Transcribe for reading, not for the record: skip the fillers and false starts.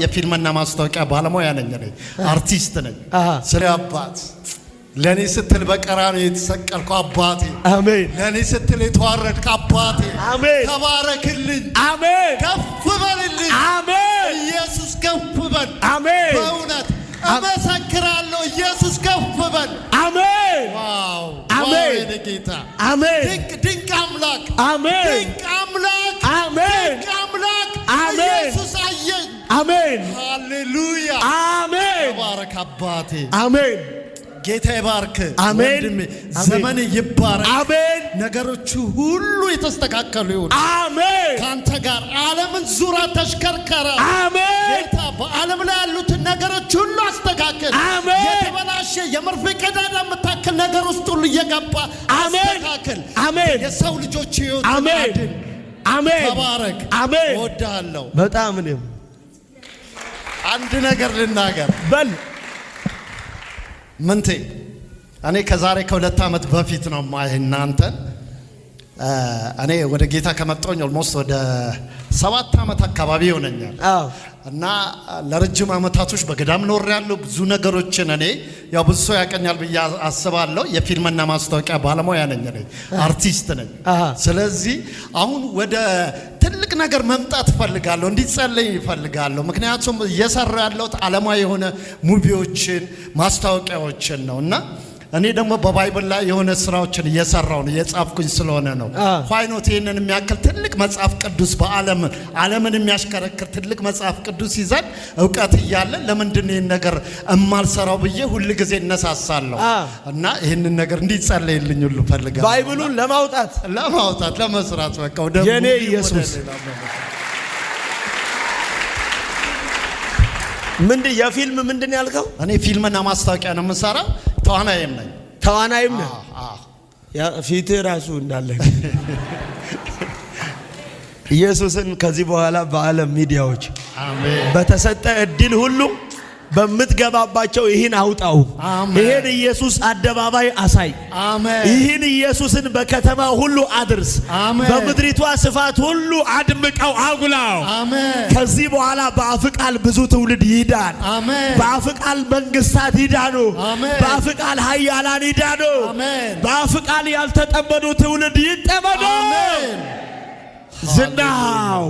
የፊልምና ማስታወቂያ ባለሙያ ነኝ ነኝ አርቲስት ነኝ ስለ አባት ለኔ ስትል በቀራንዮ የተሰቀልኩ አባቴ አሜን ለኔ ስትል የተዋረድክ አባቴ አሜን ተባረክልኝ አሜን ከፍ በልልኝ አሜን ኢየሱስ ከፍ በል አሜን በእውነት አመሰክራለሁ ኢየሱስ ከፍ በል አሜን ዋው አሜን ጌታ አሜን ድንቅ አምላክ አሜን ድንቅ አምላክ አሜን ድንቅ አምላክ አሜን ኢየሱስ አየኝ አሜን ሃሌሉያ አሜን ተባረክ አባቴ አሜን ጌታ ይባርክ አሜን ዘመን ይባረክ አሜን ነገሮቹ ሁሉ የተስተካከሉ ይሁን አሜን ካንተ ጋር ዓለምን ዙራ ተሽከርከረ አሜን ጌታ በዓለም ላይ ያሉት ነገሮች ሁሉ አስተካክል አሜን የተበላሸ የመርፌ ቀዳዳ መታከል ነገር ውስጥ ሁሉ እየገባ አስተካክል አሜን የሰው ልጆች ይሁን አሜን አሜን ተባረክ አሜን ወዳለው በጣም ነው አንድ ነገር ልናገር በል ምንቴ እኔ ከዛሬ ከሁለት ዓመት በፊት ነው እናንተ እኔ ወደ ጌታ ከመጣሁኝ ኦልሞስት ወደ 7 ዓመት አካባቢ ሆነኛል እና ለረጅም ዓመታቶች በገዳም ኖሬያለሁ ብዙ ነገሮችን እኔ ያው ብዙ ሰው ያቀኛል ብዬ አስባለሁ የፊልምና ማስታወቂያ ባለሙያ ነኝ ነኝ አርቲስት ነኝ ስለዚህ አሁን ወደ ትልቅ ነገር መምጣት ፈልጋለሁ እንዲጸልይ ፈልጋለሁ ምክንያቱም እየሰራው ያለው ዓለማዊ የሆነ ሙቪዎችን ማስታወቂያዎችን ነውና እኔ ደግሞ በባይብል ላይ የሆነ ስራዎችን እየሰራው ነው የጻፍኩኝ ስለሆነ ነው ፋይኖት ይሄንን የሚያክል ትልቅ መጽሐፍ ቅዱስ ዓለምን የሚያሽከረክር ትልቅ መጽሐፍ ቅዱስ ይዘን ዕውቀት ይያለ ለምንድን ነው ነገር እማልሰራው ብዬ ሁሉ ጊዜ እነሳሳለሁ እና ይሄንን ነገር እንዲጸልይልኝ ሁሉ ፈልጋለሁ ባይብሉን ለማውጣት ለመስራት በቃ ወደ የኔ ኢየሱስ ምንድን የፊልም ምንድን ያልከው እኔ ፊልምና ማስታወቂያ ነው የምሰራው ተዋናይም ነኝ ያ ፊት ራሱ እንዳለ ኢየሱስን ከዚህ በኋላ በዓለም ሚዲያዎች አሜን በተሰጠ እድል ሁሉ በመትገባባቸው ይሄን አውጣው ይሄን ኢየሱስ አደባባይ አሳይ አሜን ይሄን ኢየሱስን በከተማ ሁሉ አድርስ አሜን በመድሪቷ ስፋት ሁሉ አድምቀው አጉላው አሜን ከዚህ በኋላ በአፍቃል ብዙ ትውልድ ይዳን አሜን በአፍቃል መንግስታት ይዳኑ አሜን በአፍቃል ኃያላን ይዳኑ አሜን በአፍቃል ያልተጠመዱ ትውልድ ይጠመዱ አሜን ዝናው